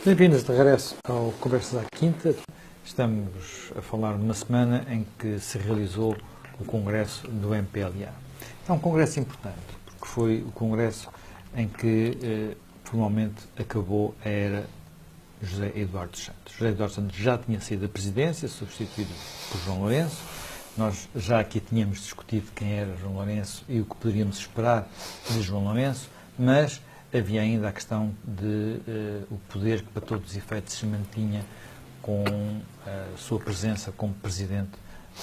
Bem-vindos de regresso ao Conversas à Quinta. Estamos a falar numa semana em que se realizou o Congresso do MPLA. É um congresso importante, porque foi o congresso em que formalmente acabou a era José Eduardo Santos. José Eduardo Santos já tinha saído da presidência, substituído por João Lourenço. Nós já aqui tínhamos discutido quem era João Lourenço e o que poderíamos esperar de João Lourenço, mas havia ainda a questão de o poder que, para todos os efeitos, se mantinha com a sua presença como presidente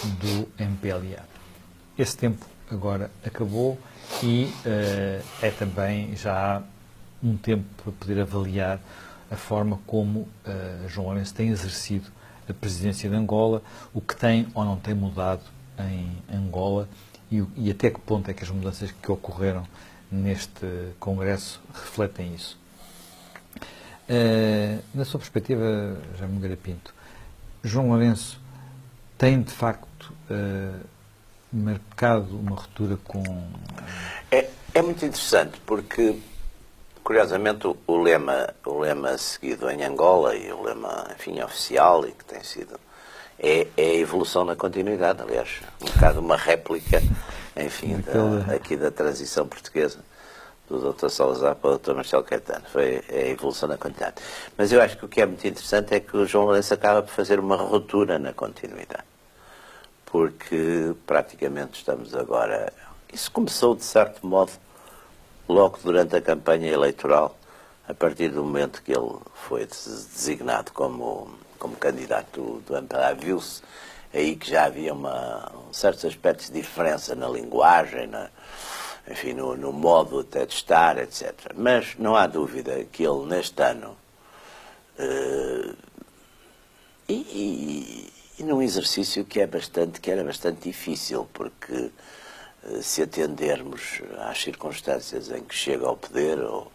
do MPLA. Esse tempo agora acabou e é também já há um tempo para poder avaliar a forma como João Lourenço tem exercido a presidência de Angola, o que tem ou não tem mudado em Angola e até que ponto é que as mudanças que ocorreram neste Congresso refletem isso. Na sua perspectiva, Jaime Nogueira Pinto, João Lourenço tem de facto marcado uma ruptura com... É muito interessante porque, curiosamente, o lema seguido em Angola e o lema, enfim, oficial e que tem sido é a evolução na continuidade, aliás, um bocado uma réplica, enfim, aqui da transição portuguesa do Dr. Salazar para o Dr. Marcelo Caetano. Foi a evolução na continuidade. Mas eu acho que o que é muito interessante é que o João Lourenço acaba por fazer uma ruptura na continuidade. Porque praticamente estamos agora... Isso começou, de certo modo, logo durante a campanha eleitoral, a partir do momento que ele foi designado como candidato do MPLA, viu-se aí que já havia certos aspectos de diferença na linguagem, enfim, no modo até de estar, etc. Mas não há dúvida que ele, neste ano, e num exercício que era bastante difícil, porque se atendermos às circunstâncias em que chega ao poder, o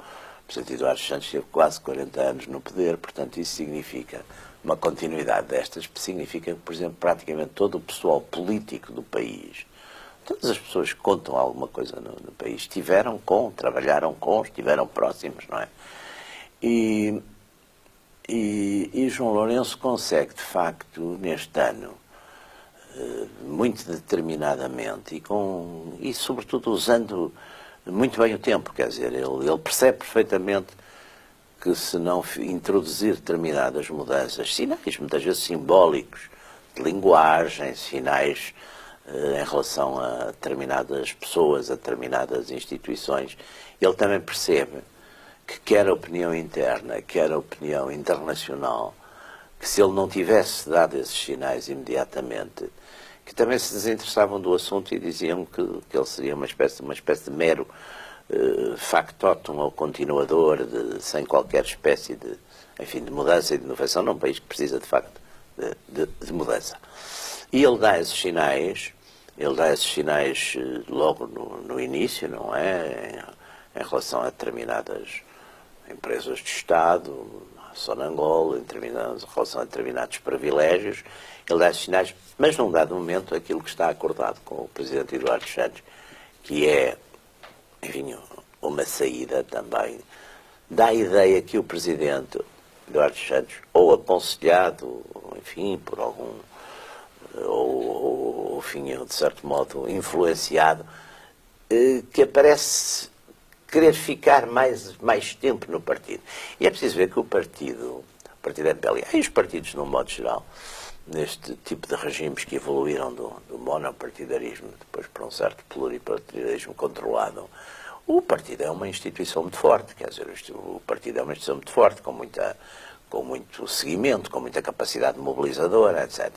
Presidente Eduardo Santos teve quase 40 anos no poder, portanto isso significa uma continuidade destas, significa que, por exemplo, praticamente todo o pessoal político do país, todas as pessoas que contam alguma coisa no país, trabalharam com, estiveram próximos, não é? E João Lourenço consegue, de facto, neste ano, muito determinadamente e sobretudo usando muito bem o tempo, quer dizer, ele percebe perfeitamente que se não introduzir determinadas mudanças, sinais muitas vezes simbólicos, de linguagem, sinais em relação a determinadas pessoas, a determinadas instituições, ele também percebe que quer a opinião interna, quer a opinião internacional, que se ele não tivesse dado esses sinais imediatamente, que também se desinteressavam do assunto e diziam que ele seria uma espécie de mero factotum ou continuador, sem qualquer espécie de mudança e de inovação, num país que precisa, de facto, de mudança. E ele dá esses sinais logo no início, não é? Em relação a determinadas empresas de Estado, a Sonangol, em relação a determinados privilégios, ele dá esses sinais, mas num dado momento aquilo que está acordado com o Presidente Eduardo Santos, que é, enfim, uma saída também, dá a ideia que o Presidente Eduardo Santos, ou aconselhado, enfim, por algum, ou enfim, de certo modo, influenciado, que aparece querer ficar mais tempo no partido. E é preciso ver que o partido MPLA, e os partidos, no modo geral, neste tipo de regimes que evoluíram do monopartidarismo, depois para um certo pluripartidarismo controlado, o partido é uma instituição muito forte, quer dizer, o partido é uma instituição muito forte, com muito seguimento, com muita capacidade mobilizadora, etc.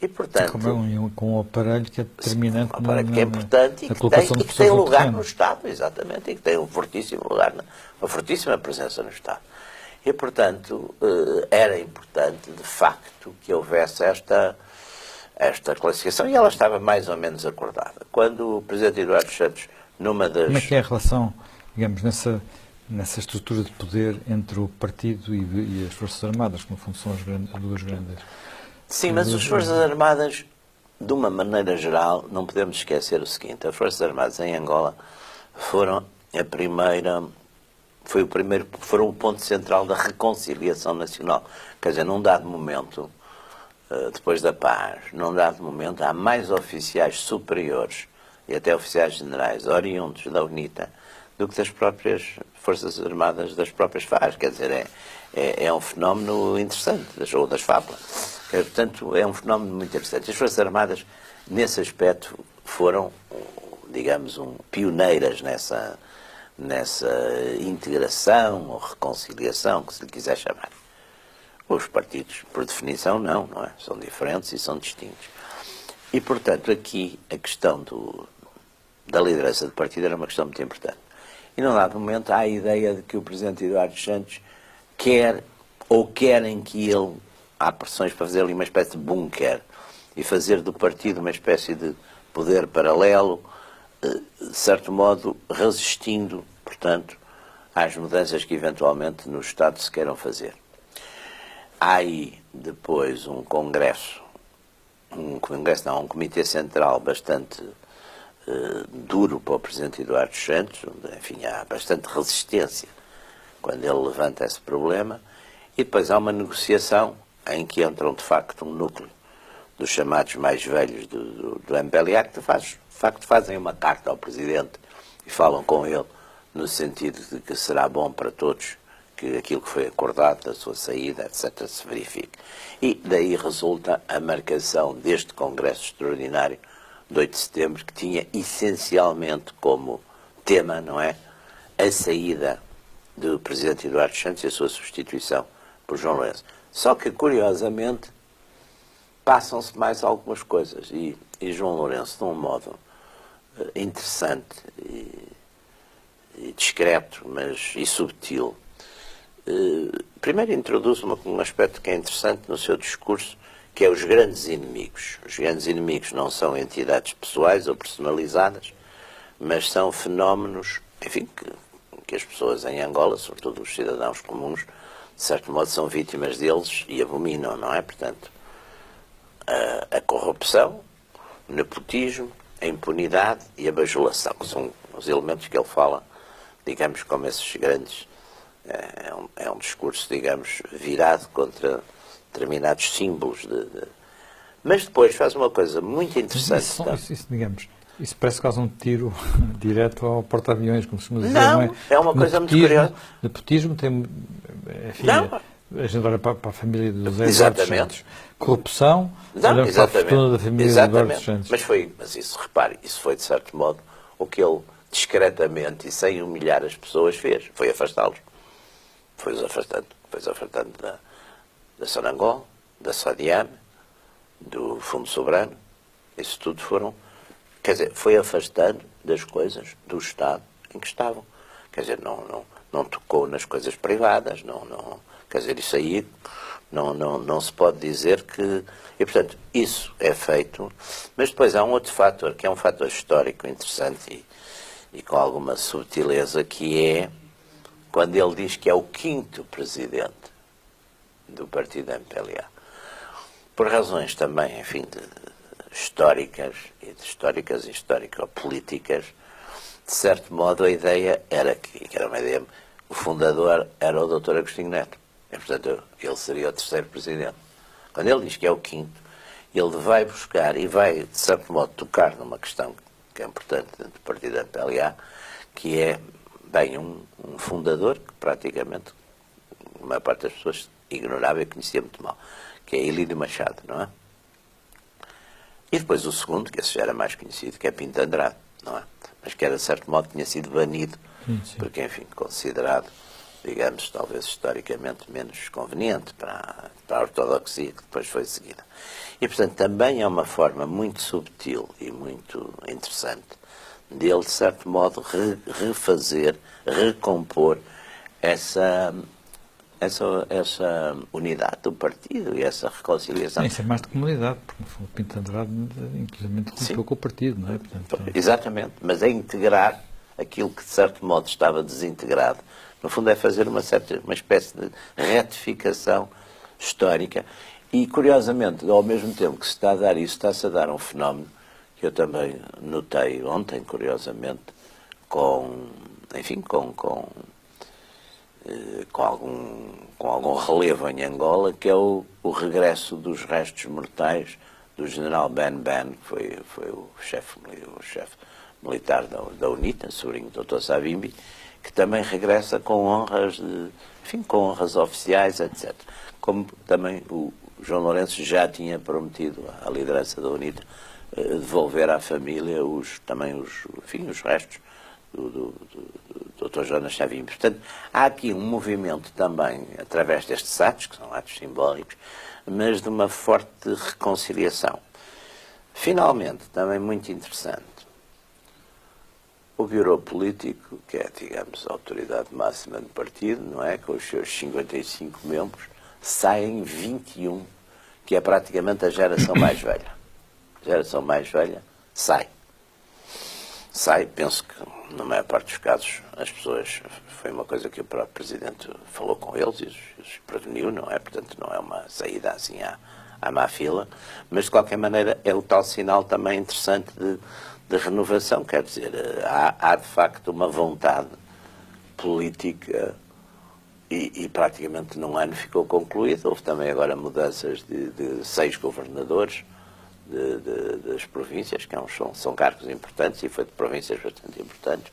E, portanto, com um aparelho que é determinante, um aparelho que é importante e que tem lugar no Estado, exatamente, e que tem um fortíssimo lugar, uma fortíssima presença no Estado. E, portanto, era importante, de facto, que houvesse esta classificação, e ela estava mais ou menos acordada. Quando o Presidente Eduardo Santos, numa das... Como é que é a relação, digamos, nessa estrutura de poder entre o partido e as Forças Armadas, que no fundo são as duas grandes... Sim, mas as Forças Armadas, de uma maneira geral, não podemos esquecer o seguinte: as Forças Armadas em Angola foram a primeira foram o ponto central da reconciliação nacional. Quer dizer, num dado momento, depois da paz, num dado momento, há mais oficiais superiores e até oficiais generais oriundos da UNITA do que das próprias Forças Armadas, das próprias FARC. Quer dizer, é um fenómeno interessante, ou das FAPLA. Portanto, é um fenómeno muito interessante. As Forças Armadas, nesse aspecto, foram, digamos, pioneiras nessa integração ou reconciliação, que se lhe quiser chamar. Os partidos, por definição, não é? São diferentes e são distintos. E, portanto, aqui a questão da liderança do partido era uma questão muito importante. E, num dado momento, há a ideia de que o Presidente Eduardo Santos querem que ele, há pressões para fazer ali uma espécie de bunker e fazer do partido uma espécie de poder paralelo, de certo modo resistindo, portanto, às mudanças que eventualmente no Estado se queiram fazer. Há aí depois um comitê central bastante duro para o Presidente Eduardo Santos, onde, enfim, há bastante resistência quando ele levanta esse problema, e depois há uma negociação em que entram, de facto, um núcleo dos chamados mais velhos do MPLA, que, de facto, fazem uma carta ao Presidente e falam com ele no sentido de que será bom para todos que aquilo que foi acordado da sua saída, etc., se verifique. E daí resulta a marcação deste Congresso Extraordinário de 8 de setembro, que tinha essencialmente como tema, não é, a saída do Presidente Eduardo Santos e a sua substituição por João Lourenço. Só que, curiosamente, passam-se mais algumas coisas e João Lourenço, de um modo interessante e discreto, e subtil, primeiro introduz um aspecto que é interessante no seu discurso, que é os grandes inimigos. Os grandes inimigos não são entidades pessoais ou personalizadas, mas são fenómenos, enfim, que as pessoas em Angola, sobretudo os cidadãos comuns, de certo modo são vítimas deles e abominam, não é? Portanto, a corrupção, o nepotismo, a impunidade e a bajulação, que são os elementos que ele fala, digamos, como esses grandes. É um discurso, digamos, virado contra determinados símbolos. Mas depois faz uma coisa muito interessante. Isso parece quase um tiro direto ao porta-aviões, como se costuma dizer. Não, é uma coisa muito curiosa. Nepotismo tem... Enfim, a gente olha para a família do José Eduardo Santos. Corrupção, olhamos para a fortuna da família de Eduardo Santos. Mas isso, repare, isso foi, de certo modo, o que ele discretamente e sem humilhar as pessoas fez. Foi afastá-los. Foi-os afastando da Sonangol, da Sodiam, do Fundo Soberano. Isso tudo quer dizer, foi afastando das coisas do Estado em que estavam. Quer dizer, não tocou nas coisas privadas, quer dizer, isso aí não se pode dizer que... E, portanto, isso é feito. Mas depois há um outro fator, que é um fator histórico interessante e com alguma subtileza, que é quando ele diz que é o 5º presidente do partido MPLA. Por razões também, enfim, históricas e histórico-políticas, de certo modo a ideia era que era uma ideia, o fundador era o Dr. Agostinho Neto. E, portanto, ele seria o 3º presidente. Quando ele diz que é o 5º, ele vai buscar e vai, de certo modo, tocar numa questão que é importante dentro do partido MPLA, que é, bem, um fundador que praticamente a maior parte das pessoas ignorava e conhecia muito mal, que é Elídio Machado, não é? E depois o segundo, que esse já era mais conhecido, que é Pinto Andrade, não é? Mas que era, de certo modo, tinha sido banido, porque, enfim, considerado, digamos, talvez historicamente menos conveniente para a ortodoxia que depois foi seguida. E, portanto, também é uma forma muito subtil e muito interessante dele, de certo modo, refazer, recompor essa unidade do partido e essa reconciliação. Isso é mais de comunidade, porque o Pinto Andrade, inclusive, rompeu com o partido, não é? Portanto, exatamente, mas é integrar aquilo que, de certo modo, estava desintegrado. No fundo, é fazer uma espécie de retificação histórica. E, curiosamente, ao mesmo tempo que se está a dar isso, está-se a dar um fenómeno que eu também notei ontem, curiosamente, com com algum relevo em Angola, que é o regresso dos restos mortais do general Ben Ben, que foi o chefe militar da UNITA, sobrinho do Dr. Savimbi, que também regressa com honras, com honras oficiais, etc. Como também o João Lourenço já tinha prometido à liderança da UNITA devolver à família os restos do Dr. Jonas Savimbi. Portanto, há aqui um movimento também, através destes atos, que são atos simbólicos, mas de uma forte reconciliação. Finalmente, também muito interessante, o Bureau Político, que é, digamos, a autoridade máxima do partido, não é? Com os seus 55 membros, saem 21, que é praticamente a geração mais velha. A geração mais velha sai. Penso que, na maior parte dos casos, as pessoas, foi uma coisa que o próprio Presidente falou com eles e os preveniu, não é? Portanto, não é uma saída assim à má fila, mas, de qualquer maneira, é o tal sinal também interessante de renovação, quer dizer, há de facto uma vontade política e praticamente num ano ficou concluído. Houve também agora mudanças de 6 governadores das províncias, que são cargos importantes, e foi de províncias bastante importantes,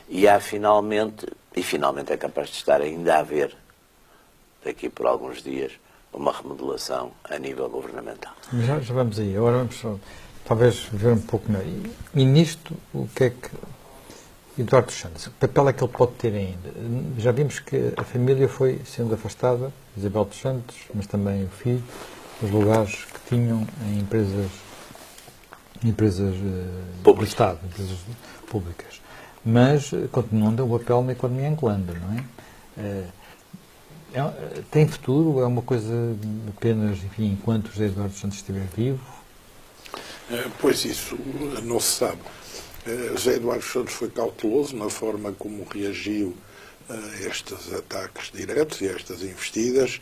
e há finalmente é capaz de estar ainda a haver, daqui por alguns dias, uma remodelação a nível governamental. Já vamos aí, agora vamos só, talvez ver um pouco melhor. E nisto, o que é que Eduardo dos Santos, que papel é que ele pode ter ainda? Já vimos que a família foi sendo afastada, Isabel dos Santos, mas também o filho, dos lugares que tinham em empresas do Estado, empresas públicas. Mas continuando o papel na economia angolana, não é? Tem futuro? É uma coisa apenas, enfim, enquanto José Eduardo dos Santos estiver vivo? Pois isso não se sabe. José Eduardo dos Santos foi cauteloso na forma como reagiu a estes ataques diretos e a estas investidas.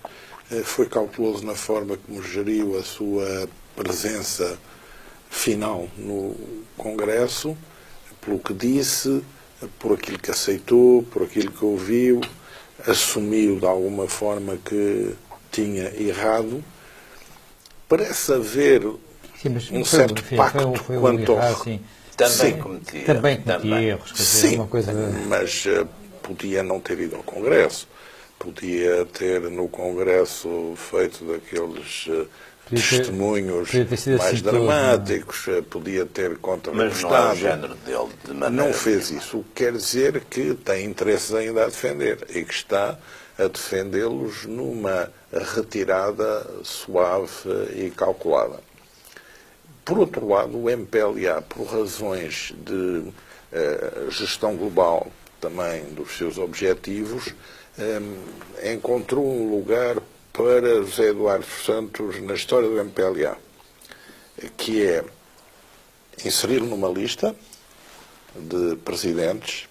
Foi cauteloso na forma como geriu a sua presença final no Congresso, pelo que disse, por aquilo que aceitou, por aquilo que ouviu, assumiu de alguma forma que tinha errado. Parece haver um certo pacto quanto ao... Também cometia erros. Sim, uma coisa... mas podia não ter ido ao Congresso. Podia ter no Congresso feito daqueles testemunhos mais dramáticos, podia ter contrarrestado. Mas não é o género dele de maneira. Não fez isso, o que quer dizer que tem interesses ainda a defender e que está a defendê-los numa retirada suave e calculada. Por outro lado, o MPLA, por razões de gestão global também dos seus objetivos, encontrou um lugar para José Eduardo dos Santos na história do MPLA, que é inseri-lo numa lista de presidentes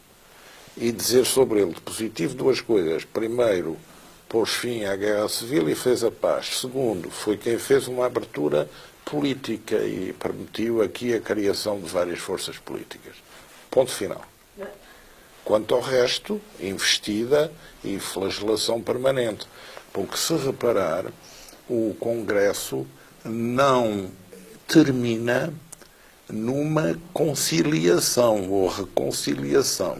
e dizer sobre ele de positivo 2 coisas. Primeiro, pôs fim à guerra civil e fez a paz. Segundo, foi quem fez uma abertura política e permitiu aqui a criação de várias forças políticas. Ponto final. Quanto ao resto, investida e flagelação permanente. Porque, se reparar, o Congresso não termina numa conciliação ou reconciliação.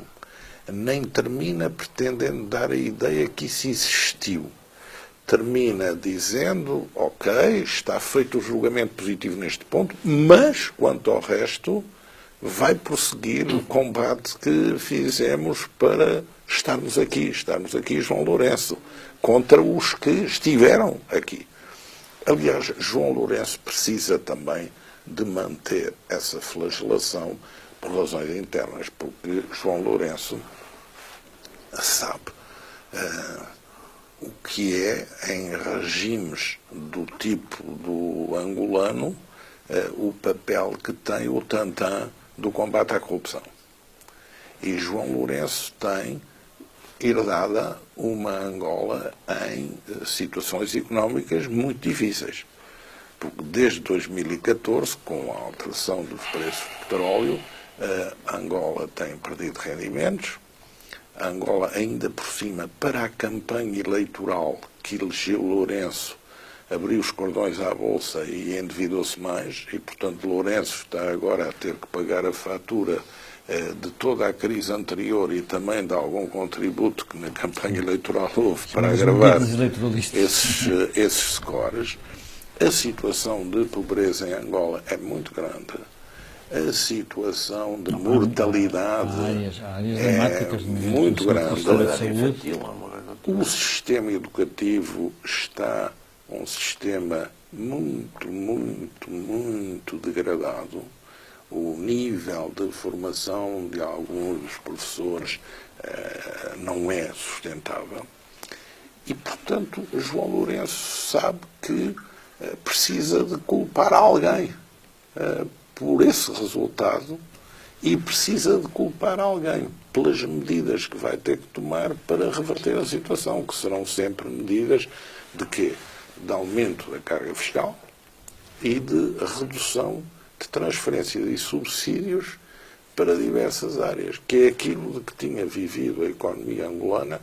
Nem termina pretendendo dar a ideia que isso existiu. Termina dizendo, ok, está feito o julgamento positivo neste ponto, mas, quanto ao resto, vai prosseguir o combate que fizemos para estarmos aqui, João Lourenço, contra os que estiveram aqui. Aliás, João Lourenço precisa também de manter essa flagelação por razões internas, porque João Lourenço sabe o que é, em regimes do tipo do angolano, o papel que tem o tantã do combate à corrupção. E João Lourenço tem herdada uma Angola em situações económicas muito difíceis. Porque desde 2014, com a alteração dos preços do petróleo, a Angola tem perdido rendimentos, A Angola, ainda por cima, para a campanha eleitoral que elegeu Lourenço, abriu os cordões à Bolsa e endividou-se mais, e, portanto, Lourenço está agora a ter que pagar a fatura de toda a crise anterior e também de algum contributo que na campanha eleitoral houve para agravar esses scores. A situação de pobreza em Angola é muito grande. A situação de mortalidade é muito grande. O sistema educativo está um sistema muito, muito, muito degradado. O nível de formação de alguns dos professores não é sustentável. E, portanto, João Lourenço sabe que precisa de culpar alguém por esse resultado e precisa de culpar alguém pelas medidas que vai ter que tomar para reverter a situação, que serão sempre medidas de quê? De aumento da carga fiscal e de redução de transferência de subsídios para diversas áreas, que é aquilo de que tinha vivido a economia angolana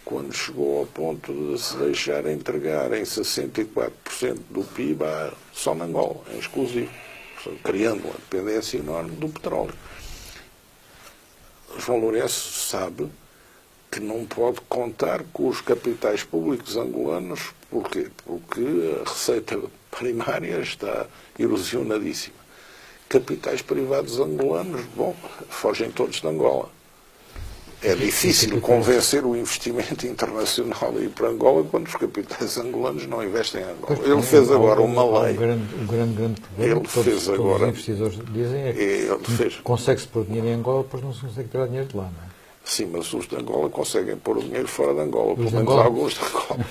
quando chegou ao ponto de se deixar entregar em 64% do PIB só na Angola, em exclusivo, criando uma dependência enorme do petróleo. João Lourenço sabe que não pode contar com os capitais públicos angolanos. Porquê? Porque a receita primária está erosionadíssima. Capitais privados angolanos, bom, fogem todos de Angola. É difícil convencer o investimento internacional a ir para Angola quando os capitais angolanos não investem em Angola. Ele fez agora uma lei. O grande problema que todos os investidores dizem é que consegue-se pôr dinheiro em Angola, depois não se consegue tirar dinheiro de lá, não é? Sim, mas os de Angola conseguem pôr o dinheiro fora de Angola, pelo menos alguns de Angola.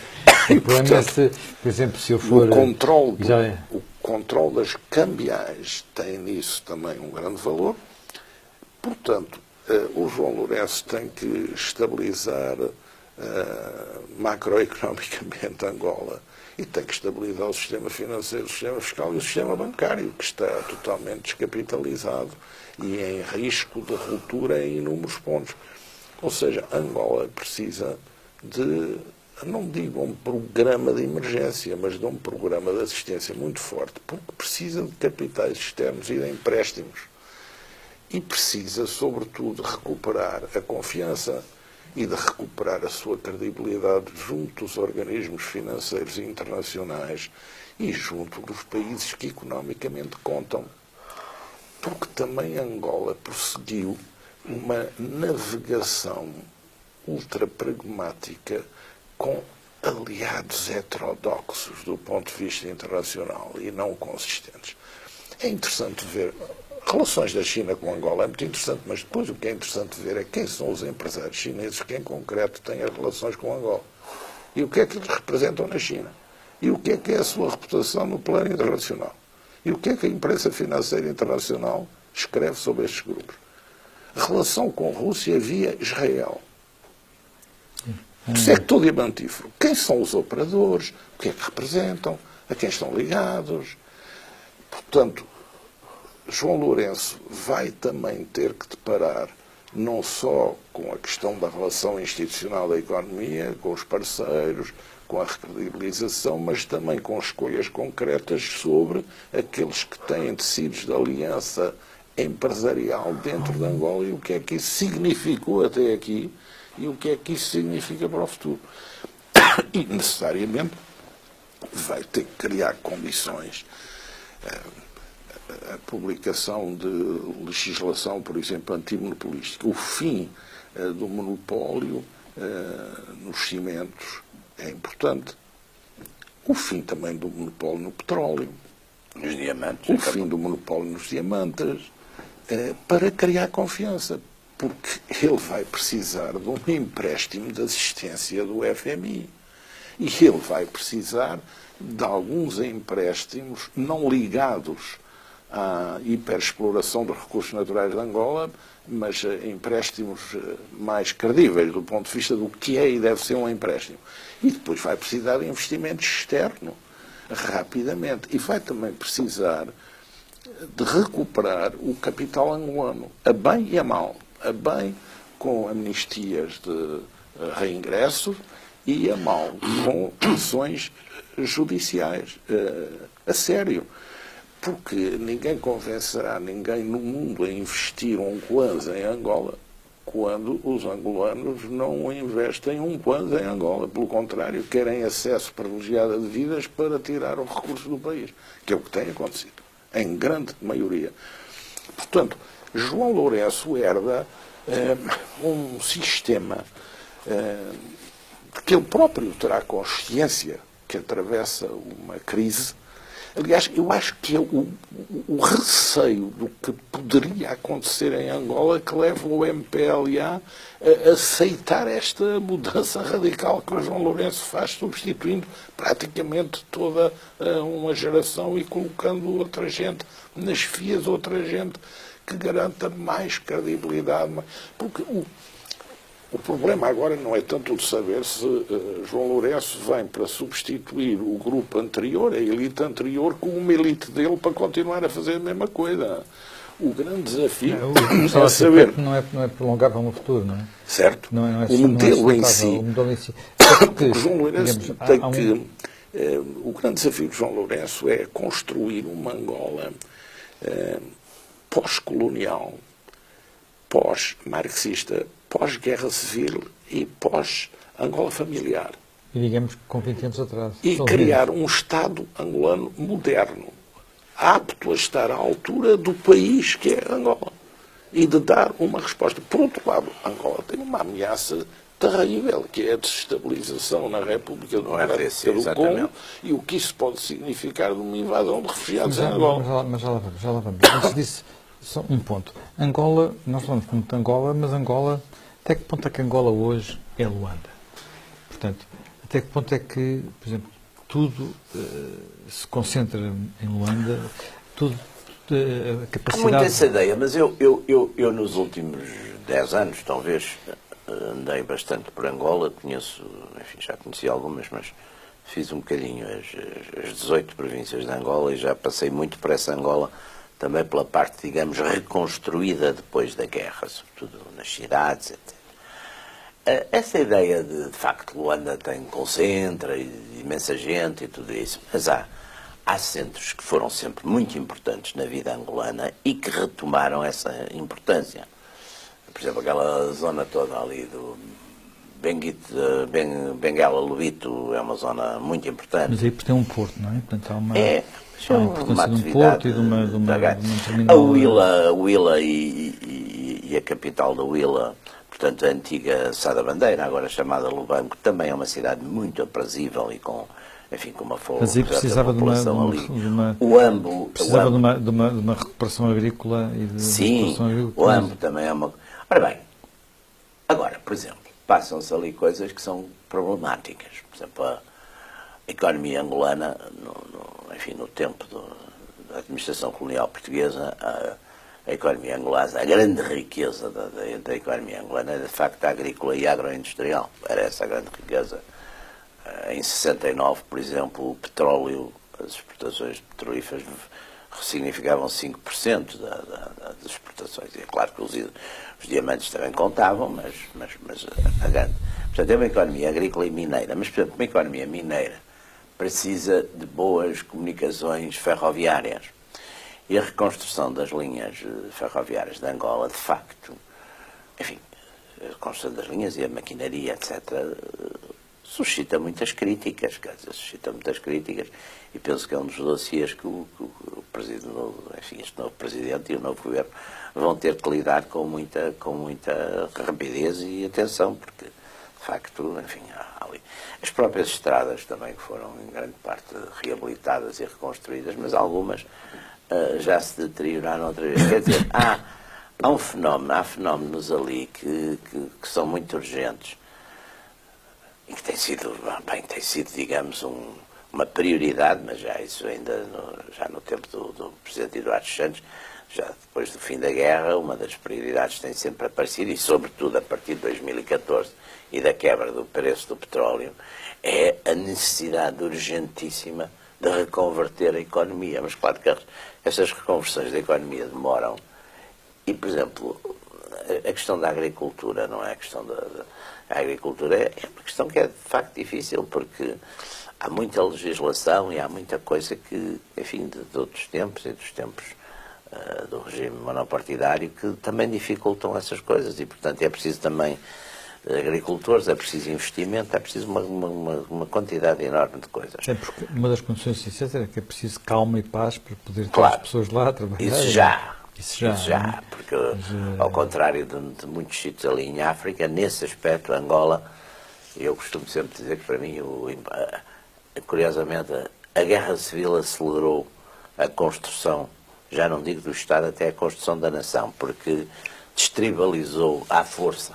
O problema é se, por exemplo, se eu for... O controle das cambiais tem nisso também um grande valor. Portanto, o João Lourenço tem que estabilizar macroeconomicamente Angola e tem que estabilizar o sistema financeiro, o sistema fiscal e o sistema bancário, que está totalmente descapitalizado e em risco de ruptura em inúmeros pontos. Ou seja, Angola precisa de, não digo um programa de emergência, mas de um programa de assistência muito forte, porque precisa de capitais externos e de empréstimos. E precisa, sobretudo, recuperar a confiança e de recuperar a sua credibilidade junto dos organismos financeiros internacionais e junto dos países que economicamente contam. Porque também Angola prosseguiu uma navegação ultra-pragmática com aliados heterodoxos do ponto de vista internacional e não consistentes. É interessante ver relações da China com Angola, é muito interessante, mas depois o que é interessante ver é quem são os empresários chineses que em concreto têm as relações com Angola. E o que é que eles representam na China. E o que é a sua reputação no plano internacional. E o que é que a imprensa financeira internacional escreve sobre estes grupos. A relação com a Rússia via Israel. Isso é todo diamantífero. Quem são os operadores? O que é que representam? A quem estão ligados? Portanto, João Lourenço vai também ter que deparar não só com a questão da relação institucional da economia, com os parceiros, com a recredibilização, mas também com escolhas concretas sobre aqueles que têm tecidos de aliança empresarial dentro de Angola e o que é que isso significou até aqui e o que é que isso significa para o futuro. E, necessariamente, vai ter que criar condições. A publicação de legislação, por exemplo, antimonopolística, o fim do monopólio nos cimentos é importante. O fim também do monopólio no petróleo. Nos diamantes. O fim do monopólio nos diamantes. Para criar confiança. Porque ele vai precisar de um empréstimo de assistência do FMI. E ele vai precisar de alguns empréstimos não ligados à hiperexploração dos recursos naturais de Angola, mas empréstimos mais credíveis do ponto de vista do que é e deve ser um empréstimo. E depois vai precisar de investimento externo, rapidamente. E vai também precisar de recuperar o capital angolano, a bem e a mal. A bem com amnistias de reingresso e a mal com ações judiciais. A sério. Porque ninguém convencerá ninguém no mundo a investir um kwanza em Angola quando os angolanos não investem um kwanza em Angola. Pelo contrário, querem acesso privilegiado a dívidas para tirar os recursos do país, que é o que tem acontecido, em grande maioria. Portanto, João Lourenço herda um sistema de que ele próprio terá consciência que atravessa uma crise. Aliás, eu acho que é o receio do que poderia acontecer em Angola que leva o MPLA a aceitar esta mudança radical que o João Lourenço faz, substituindo praticamente toda uma geração e colocando outra gente nas fias, outra gente que garanta mais credibilidade. Porque o problema agora não é tanto de saber se João Lourenço vem para substituir o grupo anterior, a elite anterior, com uma elite dele para continuar a fazer a mesma coisa. O grande desafio é saber... Não é prolongável no futuro, não é? Certo. O modelo em si. Porque João Lourenço tem que... O grande desafio de João Lourenço é construir uma Angola pós-colonial, pós-marxista, pós-guerra civil e pós-Angola familiar. E digamos com 20 anos atrás. E criar um Estado angolano moderno, apto a estar à altura do país que é Angola. E de dar uma resposta. Por outro lado, Angola tem uma ameaça terrível, que é a desestabilização na República do Congo e o que isso pode significar de uma invasão de refugiados em Angola. Mas já lá vamos. Antes disso, só um ponto. Angola, nós falamos muito de Angola, mas Angola, até que ponto é que Angola hoje é Luanda? Portanto, até que ponto é que, por exemplo, tudo se concentra em Luanda, tudo, a capacidade... Há muito essa ideia, mas eu nos últimos 10 anos, talvez, andei bastante por Angola, já conheci algumas, mas fiz um bocadinho as 18 províncias de Angola e já passei muito por essa Angola, também pela parte, digamos, reconstruída depois da guerra, sobretudo nas cidades, etc. Essa ideia de facto, Luanda concentra imensa gente e tudo isso, mas há centros que foram sempre muito importantes na vida angolana e que retomaram essa importância. Por exemplo, aquela zona toda ali do Benguela-Lubito é uma zona muito importante. Mas aí tem um porto, não é? Portanto, há uma... Há uma importância de um porto e de uma terminal. A Huila e a capital da Huila, portanto a antiga Sá da Bandeira, agora chamada Lubango, também é uma cidade muito aprazível e com uma mas aí precisava de uma o Ambo precisava de uma recuperação agrícola e de sim, o Ambo também é uma... Ora bem, agora, por exemplo, passam-se ali coisas que são problemáticas. Por exemplo, a economia angolana, no tempo da administração colonial portuguesa, a economia angolana, a grande riqueza da economia angolana era de facto a agrícola e agroindustrial. Era essa a grande riqueza. Em 69, por exemplo, o petróleo, as exportações petrolíferas significavam 5% das exportações. E é claro que os diamantes também contavam, mas a grande... Portanto, é uma economia agrícola e mineira. Mas, por exemplo, uma economia mineira precisa de boas comunicações ferroviárias. E a reconstrução das linhas ferroviárias de Angola, de facto, a reconstrução das linhas e a maquinaria, etc., suscita muitas críticas, e penso que é um dos dossiês que este novo Presidente e o novo Governo vão ter que lidar com muita rapidez e atenção, porque, de facto, há ali. As próprias estradas também que foram, em grande parte, reabilitadas e reconstruídas, mas algumas já se deterioraram outra vez. Quer dizer, há fenómenos ali que são muito urgentes e que tem sido, digamos, uma prioridade, mas já isso ainda já no tempo do Presidente Eduardo Santos, já depois do fim da guerra, uma das prioridades tem sempre aparecido, e sobretudo a partir de 2014 e da quebra do preço do petróleo, é a necessidade urgentíssima de reconverter a economia. Mas claro que essas reconversões da economia demoram. E, por exemplo, a questão da agricultura, não é a questão a agricultura é uma questão que é de facto difícil, porque há muita legislação e há muita coisa que, enfim, de outros tempos e dos tempos do regime monopartidário, que também dificultam essas coisas e, portanto, é preciso também agricultores, é preciso investimento, é preciso uma quantidade enorme de coisas. É porque uma das condições essenciais é que é preciso calma e paz para poder ter Claro, as pessoas lá a trabalhar. Isso já, Né? porque ao contrário de muitos sítios ali em África, nesse aspecto, Angola, eu costumo sempre dizer que para mim, curiosamente, a guerra civil acelerou a construção, já não digo do Estado, até a construção da nação, porque destribalizou à força.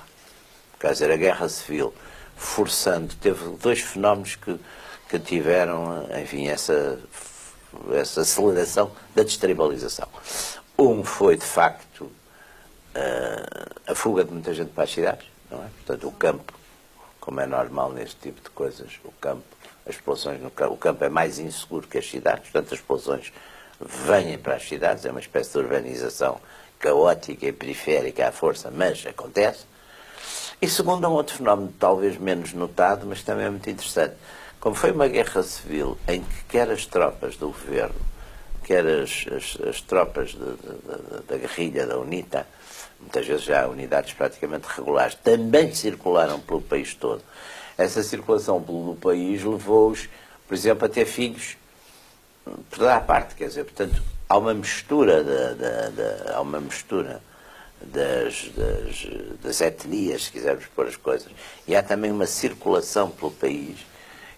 Quer dizer, a guerra civil, forçando, teve dois fenómenos que tiveram, enfim, essa aceleração da destribalização. Um foi, de facto, a fuga de muita gente para as cidades, não é? Portanto, o campo, como é normal neste tipo de coisas, o campo, as populações no campo, o campo é mais inseguro que as cidades, portanto, as populações vêm para as cidades, é uma espécie de urbanização caótica e periférica à força, mas acontece. E segundo, um outro fenómeno talvez menos notado, mas também é muito interessante. Como foi uma guerra civil em que quer as tropas do governo, quer as tropas da guerrilha, da UNITA, muitas vezes já unidades praticamente regulares, também circularam pelo país todo. Essa circulação pelo país levou-os, por exemplo, a ter filhos por toda a parte, quer dizer, portanto, há uma mistura das etnias, se quisermos pôr as coisas, e há também uma circulação pelo país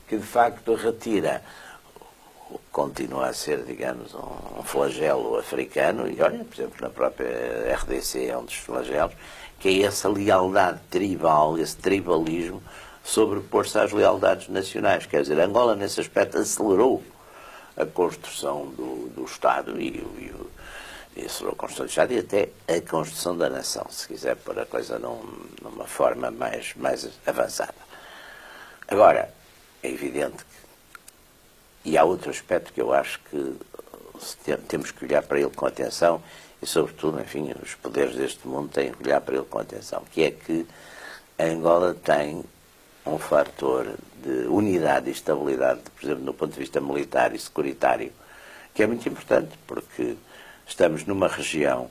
que, de facto, retira o que continua a ser, digamos, um flagelo africano, e olha, por exemplo, na própria RDC é um dos flagelos, que é essa lealdade tribal, esse tribalismo, sobrepor-se às lealdades nacionais. Quer dizer, Angola, nesse aspecto, acelerou a construção do Estado e acelerou a construção do Estado e até a construção da nação, se quiser pôr a coisa numa forma mais avançada. Agora, é evidente que, e há outro aspecto que eu acho que temos que olhar para ele com atenção e, sobretudo, enfim, os poderes deste mundo têm que olhar para ele com atenção, que é que a Angola tem um fator de unidade e estabilidade, por exemplo, do ponto de vista militar e securitário, que é muito importante, porque estamos numa região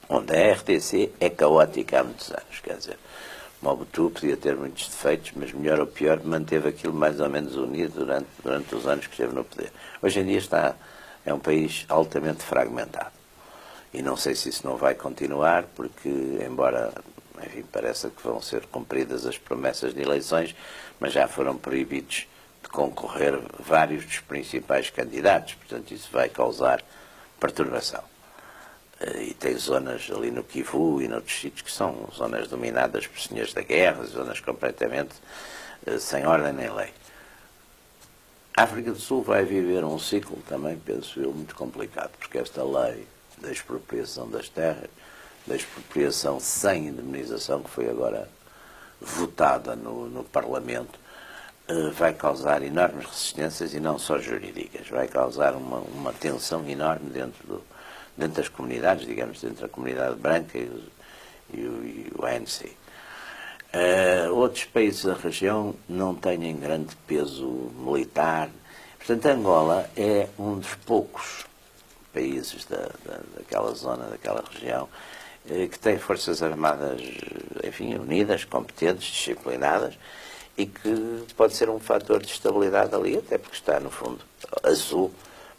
onde a RDC é caótica há muitos anos, quer dizer, Mobutu podia ter muitos defeitos, mas melhor ou pior manteve aquilo mais ou menos unido durante os anos que esteve no poder. Hoje em dia é um país altamente fragmentado. E não sei se isso não vai continuar, porque, embora, enfim, pareça que vão ser cumpridas as promessas de eleições, mas já foram proibidos de concorrer vários dos principais candidatos. Portanto, isso vai causar perturbação. E tem zonas ali no Kivu e noutros sítios que são zonas dominadas por senhores da guerra, zonas completamente sem ordem nem lei. A África do Sul vai viver um ciclo também, penso eu, muito complicado, porque esta lei da expropriação das terras, da expropriação sem indemnização, que foi agora votada no Parlamento, vai causar enormes resistências e não só jurídicas, vai causar uma tensão enorme dentro das comunidades, digamos, dentro da comunidade branca e o ANC. Outros países da região não têm grande peso militar. Portanto, Angola é um dos poucos países daquela zona, daquela região, que tem forças armadas, enfim, unidas, competentes, disciplinadas, e que pode ser um fator de estabilidade ali, até porque está, no fundo, azul,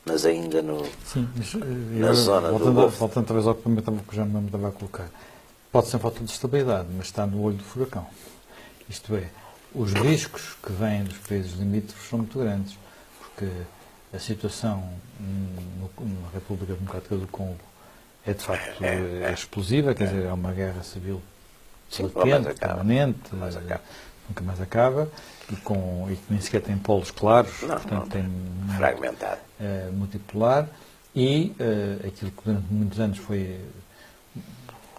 mas ainda Sim, mas, na zona do Golfo. Voltando talvez ao que já me estava a colocar. Pode ser um fator de estabilidade, mas está no olho do furacão. Isto é, os riscos que vêm dos países limítrofes são muito grandes, porque a situação na República Democrática do Congo é de facto explosiva, quer dizer, é uma guerra civil quente, permanente, nunca mais acaba, e que nem sequer tem polos claros, portanto tem fragmentado, multipolar, e aquilo que durante muitos anos foi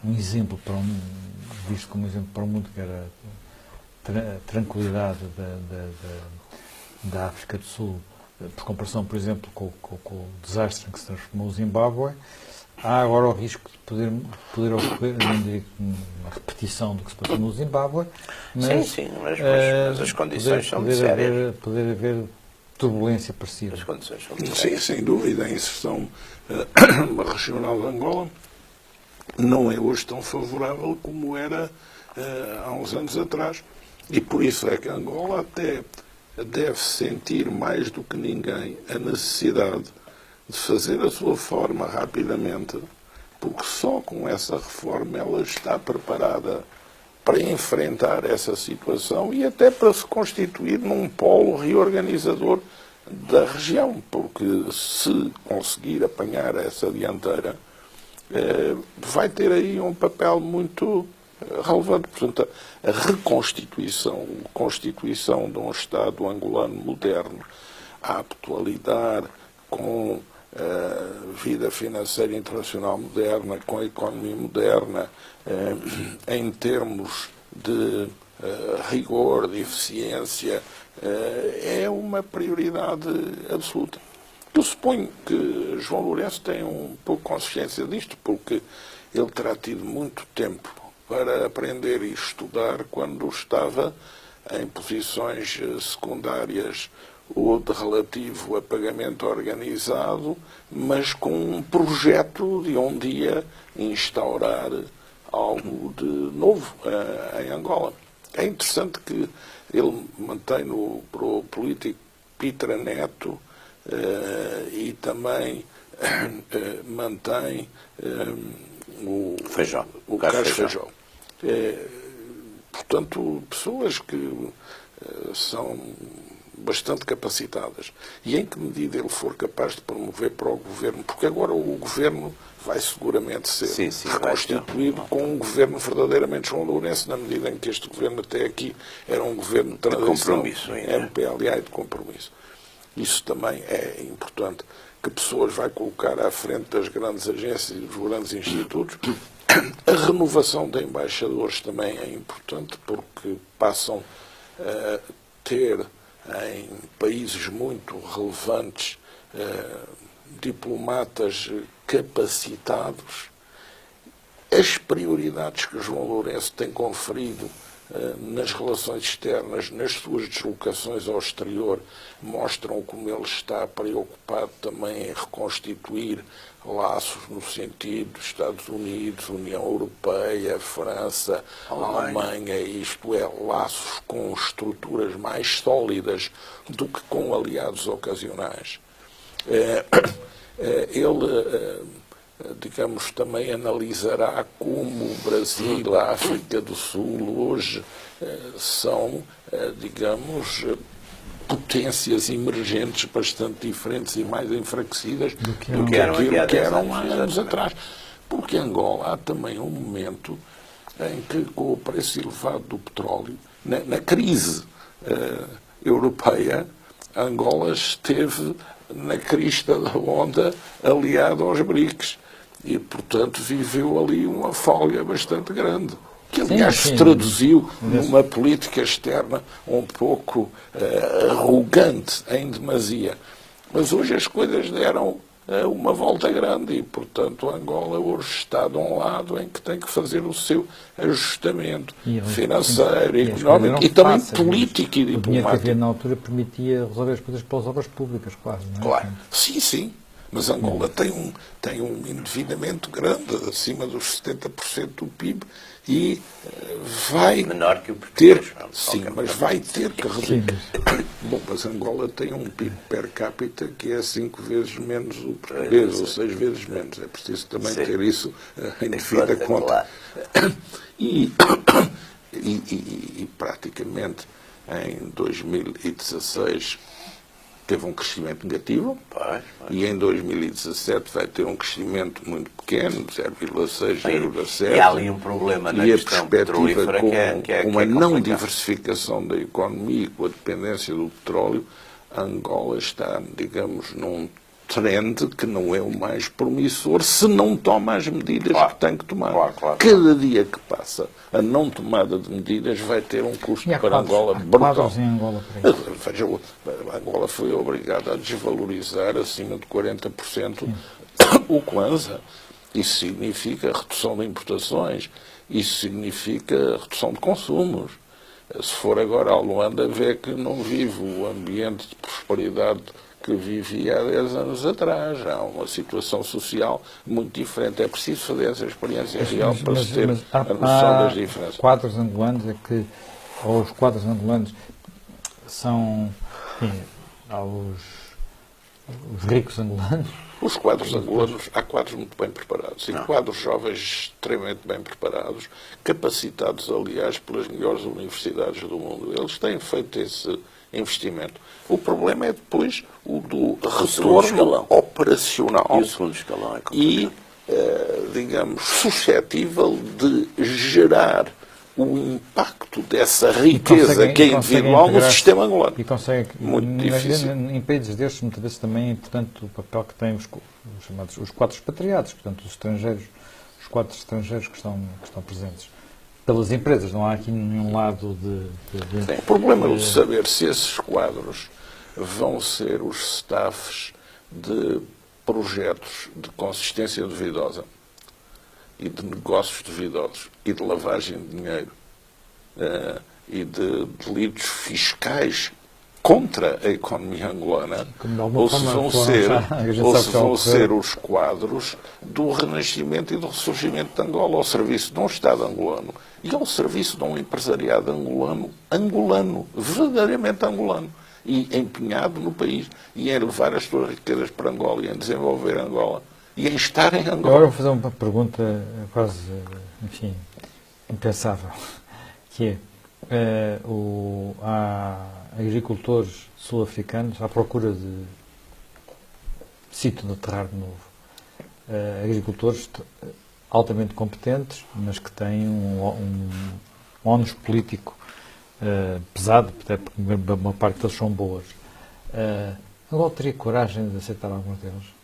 um exemplo visto como exemplo para o mundo, que era a tranquilidade da África do Sul, por comparação, por exemplo, com o desastre em que se transformou o Zimbábue, há agora o risco de poder ocorrer, não diria uma repetição do que se passou no Zimbábue, mas, mas as condições são muito sérias. Poder haver turbulência parecida. As condições são muito Sim, sérias. sem dúvida, a inserção regional de Angola não é hoje tão favorável como era há uns anos atrás. E por isso é que Angola até deve sentir mais do que ninguém a necessidade de fazer a sua reforma rapidamente, porque só com essa reforma ela está preparada para enfrentar essa situação e até para se constituir num polo reorganizador da região, porque se conseguir apanhar essa dianteira, vai ter aí um papel muito relevante. Portanto, a constituição de um Estado angolano moderno, apto a lidar com a vida financeira internacional moderna, com a economia moderna, em termos de rigor, de eficiência, é uma prioridade absoluta. Eu suponho que João Lourenço tem um pouco consciência disto, porque ele terá tido muito tempo para aprender e estudar quando estava em posições secundárias ou de relativo a pagamento organizado, mas com um projeto de um dia instaurar algo de novo em Angola. É interessante que ele mantém no político Pitra Neto e também mantém o Carlos Feijó. Portanto, pessoas que são bastante capacitadas. E em que medida ele for capaz de promover para o governo, porque agora o governo vai seguramente ser reconstituído com um governo verdadeiramente João Lourenço, na medida em que este governo até aqui era um governo de transição, MPLA e de compromisso. Isso também é importante. Que pessoas vai colocar à frente das grandes agências e dos grandes institutos. A renovação de embaixadores também é importante, porque passam a ter em países muito relevantes diplomatas capacitados. As prioridades que João Lourenço tem conferido nas relações externas, nas suas deslocações ao exterior, mostram como ele está preocupado também em reconstituir laços no sentido dos Estados Unidos, União Europeia, França, Alemanha, isto é, laços com estruturas mais sólidas do que com aliados ocasionais. Ele, digamos, também analisará como o Brasil, a África do Sul, hoje são, digamos, potências emergentes bastante diferentes e mais enfraquecidas do que eram há anos atrás. Porque Angola há também um momento em que, com o preço elevado do petróleo, na crise europeia, Angola esteve na crista da onda aliado aos BRICS. E, portanto, viveu ali uma folga bastante grande, que, aliás, se traduziu numa política externa um pouco arrogante, em demasia. Mas hoje as coisas deram uma volta grande e, portanto, Angola hoje está de um lado em que tem que fazer o seu ajustamento financeiro, económico e também político e diplomático. O dinheiro que havia na altura permitia resolver as coisas pelas obras públicas, quase, não é? Claro, sim. Mas Angola tem um endividamento grande, acima dos 70% do PIB, e vai menor que o ter... Sim, mas vai ter que reduzir. Bom, mas Angola tem um PIB per capita que é 5 vezes menos o português, ou 6 vezes menos. É preciso também ter isso em devida conta. E praticamente em 2016... teve um crescimento negativo e em 2017 vai ter um crescimento muito pequeno, 0,6, 0,7. E há ali um problema na questão petrolífera que é uma não diversificação da economia e com a dependência do petróleo, Angola está, digamos, num trend que não é o mais promissor se não toma as medidas que tem que tomar. Cada dia que passa a não tomada de medidas vai ter um custo para Angola brutal. Veja, Angola foi obrigada a desvalorizar acima de 40% o Kwanza. Isso significa redução de importações, isso significa redução de consumos. Se for agora a Luanda, vê que não vive o ambiente de prosperidade que vivia há 10 anos atrás. Há uma situação social muito diferente. É preciso fazer essa experiência real para se ter a noção das diferenças. Quadros angolanos ou os quadros angolanos são, enfim, os ricos angolanos. Os quadros angolanos, há quadros muito bem preparados e quadros jovens extremamente bem preparados, capacitados, aliás, pelas melhores universidades do mundo. Eles têm feito esse investimento. O problema é depois o do retorno operacional E o segundo escalão é e, digamos, suscetível de gerar o impacto dessa riqueza que é individual no sistema angolano. E consegue, muito difícil. Em países destes, muitas vezes também é importante o papel que têm os chamados os quadros expatriados, portanto, os quadros estrangeiros que estão presentes pelas empresas. Não há aqui nenhum lado de Sim, o problema é saber se esses quadros vão ser os staffs de projetos de consistência duvidosa e de negócios duvidosos e de lavagem de dinheiro e de delitos fiscais contra a economia angolana, ou se vão ser os quadros do renascimento e do ressurgimento de Angola ao serviço de um Estado angolano e ao serviço de um empresariado angolano, verdadeiramente angolano, e empenhado no país, e em levar as suas riquezas para Angola, e em desenvolver Angola, e em estar em Angola. Agora vou fazer uma pergunta quase, enfim, impensável, que há agricultores sul-africanos à procura de sítio de aterrar de novo. Agricultores altamente competentes, mas que têm um ónus político pesado, até porque uma parte deles são boas. Agora teria coragem de aceitar alguns deles?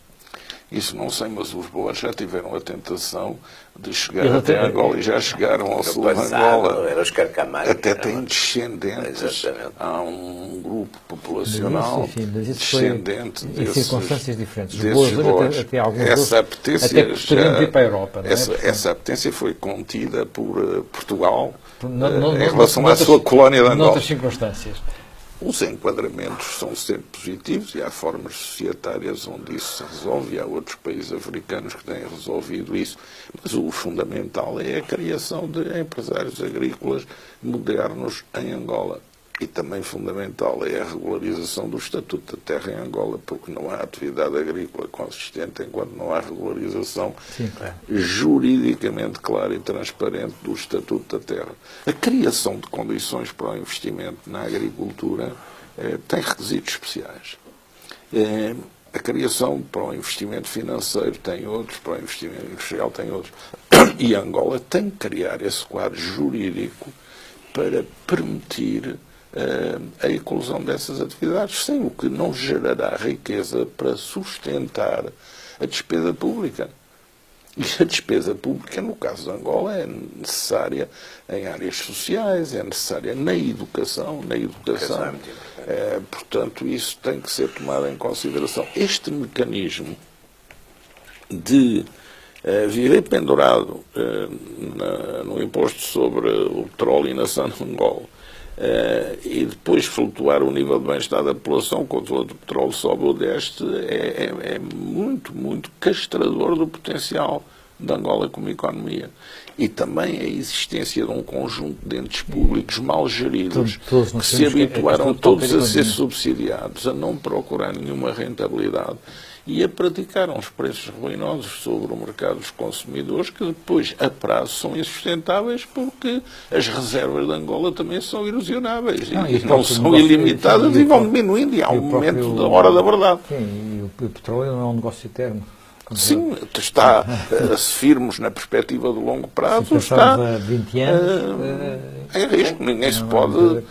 Isso não sei, mas os boas já tiveram a tentação de chegar até Angola e já chegaram ao sul de Angola. Era os Carcamar, até têm descendentes. Exatamente. Há um grupo populacional descendente em circunstâncias diferentes. Desses boas. Até alguns essa apetência até ir para a Europa. Não é? Essa apetência foi contida por Portugal em relação à sua colónia de Angola. Noutras circunstâncias. Os enquadramentos são sempre positivos e há formas societárias onde isso se resolve e há outros países africanos que têm resolvido isso. Mas o fundamental é a criação de empresários agrícolas modernos em Angola. E também fundamental é a regularização do Estatuto da Terra em Angola, porque não há atividade agrícola consistente enquanto não há regularização juridicamente clara e transparente do Estatuto da Terra. A criação de condições para o investimento na agricultura tem requisitos especiais. A criação para o investimento financeiro tem outros, para o investimento industrial tem outros. E Angola tem que criar esse quadro jurídico para permitir a inclusão dessas atividades, sem o que não gerará riqueza para sustentar a despesa pública. E a despesa pública, no caso de Angola, é necessária em áreas sociais, é necessária na educação. Portanto, isso tem que ser tomado em consideração. Este mecanismo de viver pendurado no imposto sobre o petróleo e nação de Angola, e depois flutuar o nível de bem-estar da população quando o petróleo sobe ou desce, é muito, muito castrador do potencial de Angola como economia. E também a existência de um conjunto de entes públicos mal geridos que se habituaram todos a ser subsidiados, a não procurar nenhuma rentabilidade e a praticar uns preços ruinosos sobre o mercado dos consumidores que depois, a prazo, são insustentáveis porque as reservas de Angola também são erosionáveis e não são ilimitadas e vão diminuindo e há um momento da hora da verdade. Sim, e o petróleo não é um negócio eterno. Sim, está, se firmos na perspectiva do longo prazo, está a 20 anos, em risco. Ninguém se pode...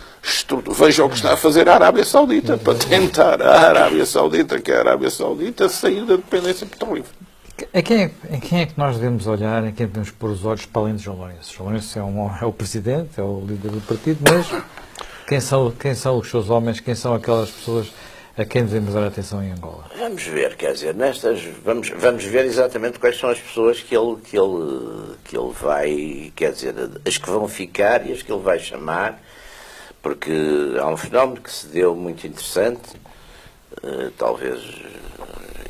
Veja o que está a fazer a Arábia Saudita para tentar a Arábia Saudita, que é a Arábia Saudita, sair da dependência petrolífera. Em quem é que nós devemos olhar, em quem devemos pôr os olhos para além de João Lourenço? João Lourenço é o presidente, é o líder do partido, mas quem são os seus homens, quem são aquelas pessoas a quem devemos dar atenção em Angola? Vamos ver, quer dizer, vamos ver exatamente quais são as pessoas que ele vai, quer dizer, as que vão ficar e as que ele vai chamar, porque há um fenómeno que se deu muito interessante, talvez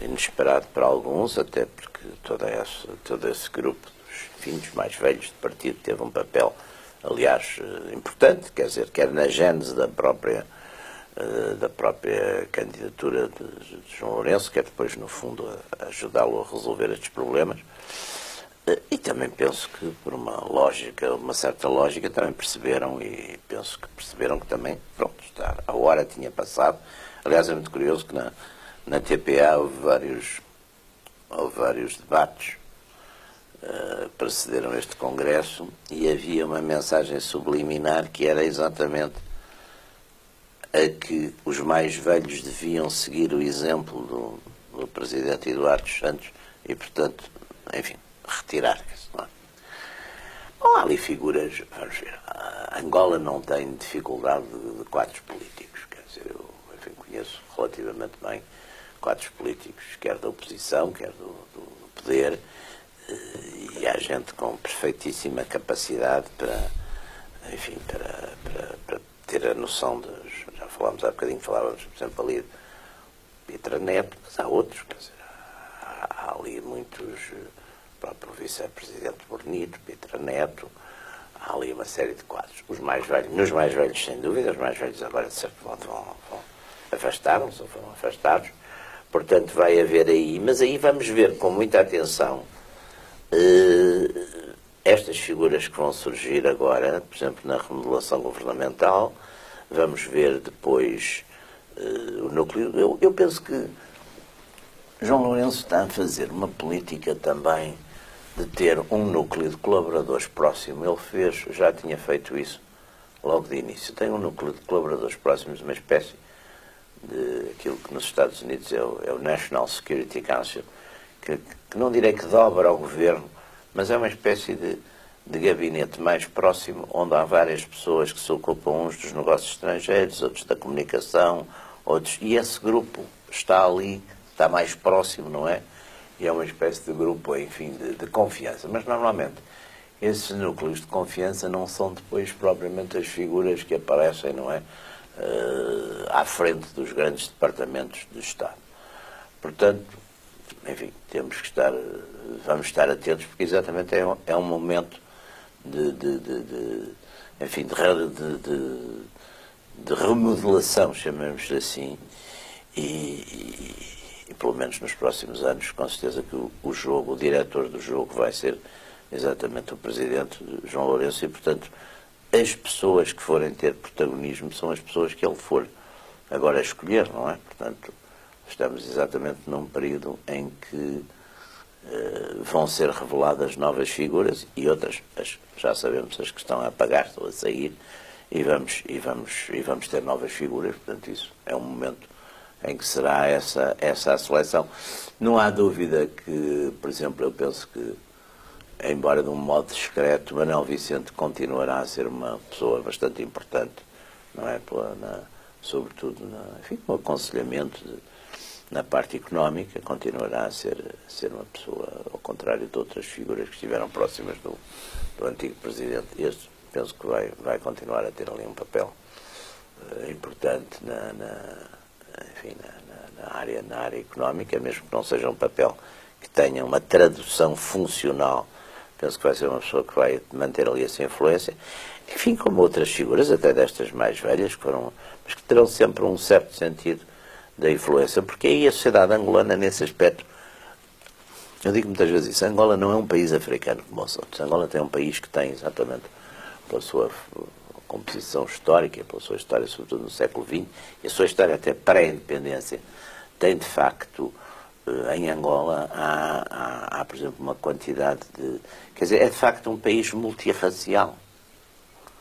inesperado para alguns, até porque todo esse grupo dos mais velhos do partido teve um papel, aliás, importante, quer dizer, quer na gênese da própria candidatura de João Lourenço, quer depois, no fundo, ajudá-lo a resolver estes problemas. E também penso que, por uma certa lógica, também perceberam, e penso que perceberam que também, pronto, a hora tinha passado. Aliás, é muito curioso que na TPA houve vários debates precederam este congresso, e havia uma mensagem subliminar que era exatamente a que os mais velhos deviam seguir o exemplo do presidente Eduardo Santos e, portanto, enfim, retirar-se. Não há ali figuras, vamos ver, a Angola não tem dificuldade de quadros políticos, quer dizer, eu enfim, conheço relativamente bem quadros políticos, quer da oposição, quer do poder, e há gente com perfeitíssima capacidade para ter a noção já falámos há bocadinho, falávamos, por exemplo, ali de Pietra Neto, mas há outros, quer dizer, há ali muitos, o próprio vice-presidente Bonito, Pietra Neto, há ali uma série de quadros. Nos mais velhos, sem dúvida, os mais velhos agora, de certo modo, afastaram-se ou foram afastados, portanto vai haver aí, mas aí vamos ver com muita atenção estas figuras que vão surgir agora, por exemplo, na remodelação governamental. Vamos ver depois o núcleo. Eu penso que João Lourenço está a fazer uma política também de ter um núcleo de colaboradores próximo. Ele já tinha feito isso logo de início. Tem um núcleo de colaboradores próximos, uma espécie de aquilo que nos Estados Unidos é o National Security Council, que não direi que dobra ao governo, mas é uma espécie de gabinete mais próximo, onde há várias pessoas que se ocupam, uns dos negócios estrangeiros, outros da comunicação, outros, e esse grupo está ali, está mais próximo, não é? E é uma espécie de grupo, enfim, de confiança. Mas, normalmente, esses núcleos de confiança não são depois propriamente as figuras que aparecem, não é? À frente dos grandes departamentos do Estado. Portanto, enfim, vamos estar atentos, porque exatamente é um momento de remodelação, chamemos-lhe assim, e pelo menos nos próximos anos, com certeza que o diretor do jogo vai ser exatamente o presidente João Lourenço, e, portanto, as pessoas que forem ter protagonismo são as pessoas que ele for agora a escolher, não é? Portanto, estamos exatamente num período em que vão ser reveladas novas figuras, e outras, já sabemos, as que estão a apagar-se ou a sair, e vamos ter novas figuras. Portanto, isso é um momento em que será essa a seleção. Não há dúvida que, por exemplo, eu penso que, embora de um modo discreto, Manuel Vicente continuará a ser uma pessoa bastante importante, não é? Sobretudo no aconselhamento na parte económica, continuará a ser uma pessoa, ao contrário de outras figuras que estiveram próximas do antigo presidente. Este penso que vai continuar a ter ali um papel importante na área económica, mesmo que não seja um papel que tenha uma tradução funcional. Penso que vai ser uma pessoa que vai manter ali essa influência, enfim, como outras figuras, até destas mais velhas, mas que terão sempre um certo sentido da influência, porque aí a sociedade angolana, nesse aspecto, eu digo muitas vezes isso, Angola não é um país africano como os outros. Angola tem um país que tem, exatamente pela sua composição histórica, pela sua história, sobretudo no século XX, e a sua história até pré-independência, tem de facto, em Angola, há, por exemplo, uma quantidade de... Quer dizer, é de facto um país multirracial.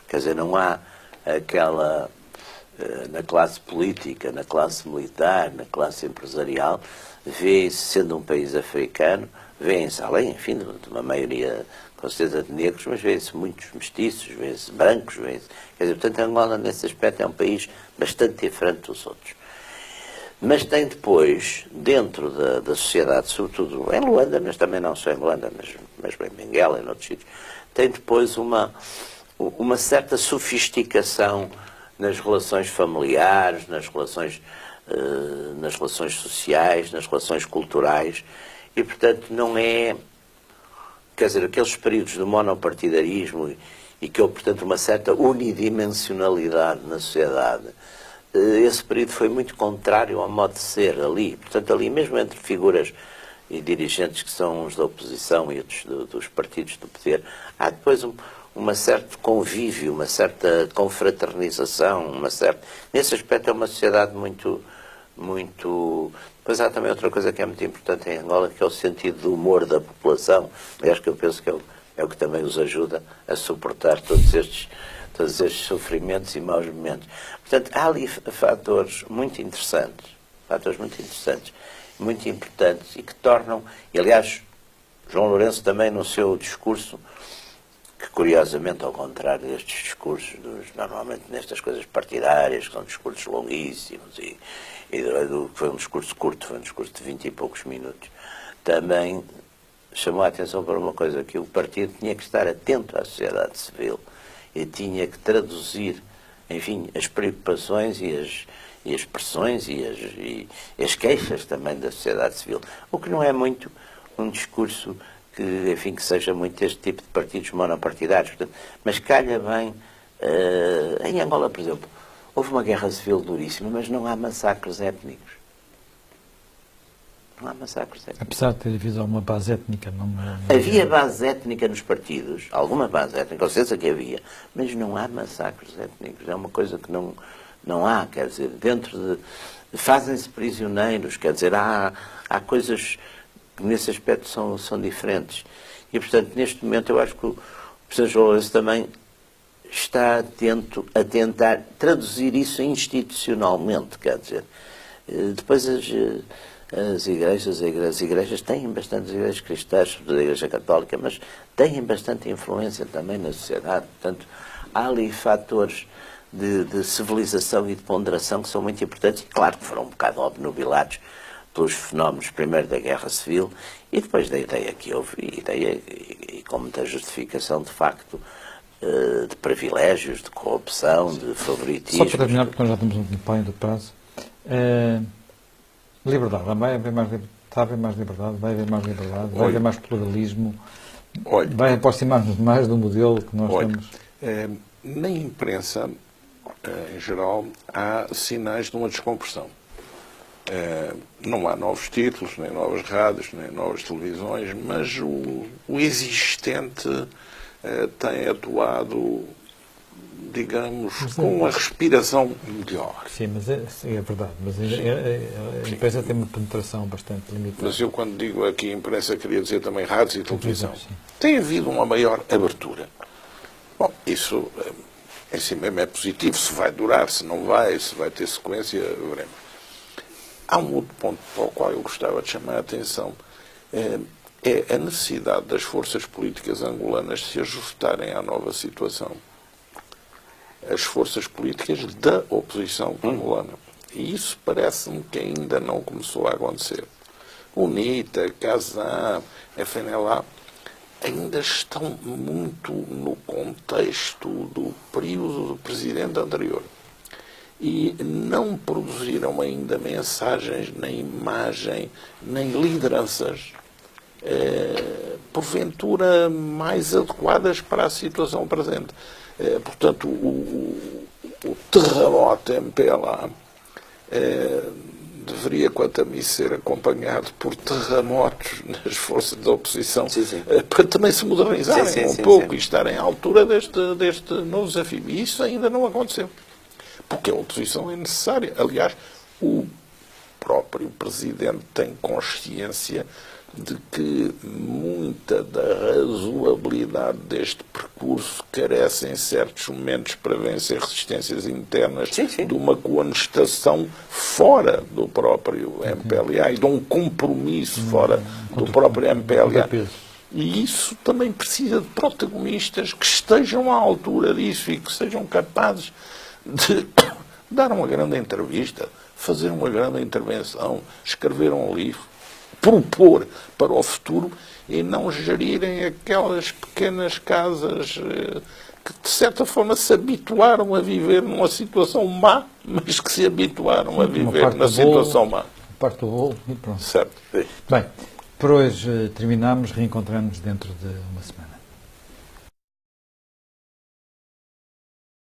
Quer dizer, não há aquela... na classe política, na classe militar, na classe empresarial, vê-se, sendo um país africano, vê-se, além, enfim, de uma maioria, com certeza, de negros, mas vê-se muitos mestiços, vê-se brancos, vê-se... Quer dizer, portanto, Angola, nesse aspecto, é um país bastante diferente dos outros. mas tem depois, dentro da sociedade, sobretudo em Luanda, mas também não só em Luanda, mas em Benguela e noutros sítios, tem depois uma certa sofisticação nas relações familiares, nas relações sociais, nas relações culturais, e, portanto, não é... Quer dizer, aqueles períodos do monopartidarismo e que houve, portanto, uma certa unidimensionalidade na sociedade, esse período foi muito contrário ao modo de ser ali. Portanto, ali mesmo entre figuras e dirigentes que são uns da oposição e outros dos partidos do poder, há depois uma certo convívio, uma certa confraternização, nesse aspecto é uma sociedade muito... Depois há também outra coisa que é muito importante em Angola, que é o sentido do humor da população. Aliás, que eu penso que é o que também os ajuda a suportar todos estes sofrimentos e maus momentos. Portanto, há ali fatores muito interessantes, muito importantes, e que tornam... E, aliás, João Lourenço também, no seu discurso, que curiosamente, ao contrário destes discursos, normalmente nestas coisas partidárias, que são discursos longuíssimos, e foi um discurso curto, foi um discurso de 20 e poucos minutos, também chamou a atenção para uma coisa, que o partido tinha que estar atento à sociedade civil e tinha que traduzir, enfim, as preocupações e as pressões e as queixas também da sociedade civil, o que não é muito um discurso que, enfim, que seja muito este tipo de partidos monopartidários. Portanto, mas calha bem... em Angola, por exemplo, houve uma guerra civil duríssima, mas não há massacres étnicos. Não há massacres étnicos. Apesar de ter havido alguma base étnica, não... Havia base étnica nos partidos, alguma base étnica, com certeza que havia, mas não há massacres étnicos. É uma coisa que não há, quer dizer, dentro de... Fazem-se prisioneiros, quer dizer, há coisas que nesse aspecto são diferentes. E, portanto, neste momento, eu acho que o professor João Lourenço também está atento a tentar traduzir isso institucionalmente, quer dizer. Depois as igrejas têm bastantes igrejas cristãs, sobretudo a Igreja Católica, mas têm bastante influência também na sociedade. Portanto, há ali fatores de civilização e de ponderação que são muito importantes, e claro que foram um bocado obnubilados pelos fenómenos, primeiro da Guerra Civil, e depois da ideia que houve, e com muita justificação, de facto, de privilégios, de corrupção, de favoritismo. Só para terminar, porque nós já estamos no pai do prazo. Liberdade, vai haver mais liberdade, está a haver mais liberdade, vai haver mais liberdade, vai haver mais pluralismo, vai aproximar-nos mais do modelo que nós temos. Na imprensa, em geral, há sinais de uma descompressão. Não há novos títulos, nem novas rádios, nem novas televisões, mas o existente tem atuado, digamos, com uma respiração melhor. Sim, mas é verdade. Mas a imprensa tem uma penetração bastante limitada. Mas eu, quando digo aqui imprensa, queria dizer também rádios e televisão. Tem havido uma maior abertura. Bom, isso em si mesmo é positivo. Se vai durar, se não vai, se vai ter sequência, veremos. Há um outro ponto para o qual eu gostava de chamar a atenção. É a necessidade das forças políticas angolanas se ajustarem à nova situação. As forças políticas da oposição angolana. E isso parece-me que ainda não começou a acontecer. UNITA, CASAM, FNLA, ainda estão muito no contexto do período do presidente anterior. E não produziram ainda mensagens, nem imagem, nem lideranças, porventura mais adequadas para a situação presente. Portanto, o terremoto MPLA deveria, quanto a mim, ser acompanhado por terremotos nas forças da oposição, para também se modernizarem pouco e estarem à altura deste novo desafio. E isso ainda não aconteceu. Porque a oposição é necessária. Aliás, o próprio Presidente tem consciência de que muita da razoabilidade deste percurso carece em certos momentos para vencer resistências internas de uma coonestação fora do próprio MPLA e de um compromisso fora do próprio MPLA. E isso também precisa de protagonistas que estejam à altura disso e que sejam capazes de dar uma grande entrevista, fazer uma grande intervenção, escrever um livro, propor para o futuro e não gerirem aquelas pequenas casas que, de certa forma, se habituaram a viver numa situação má, mas que se habituaram a viver na situação má. Parte do bolo e pronto. Certo. Bem, por hoje terminamos, reencontramos dentro de uma semana.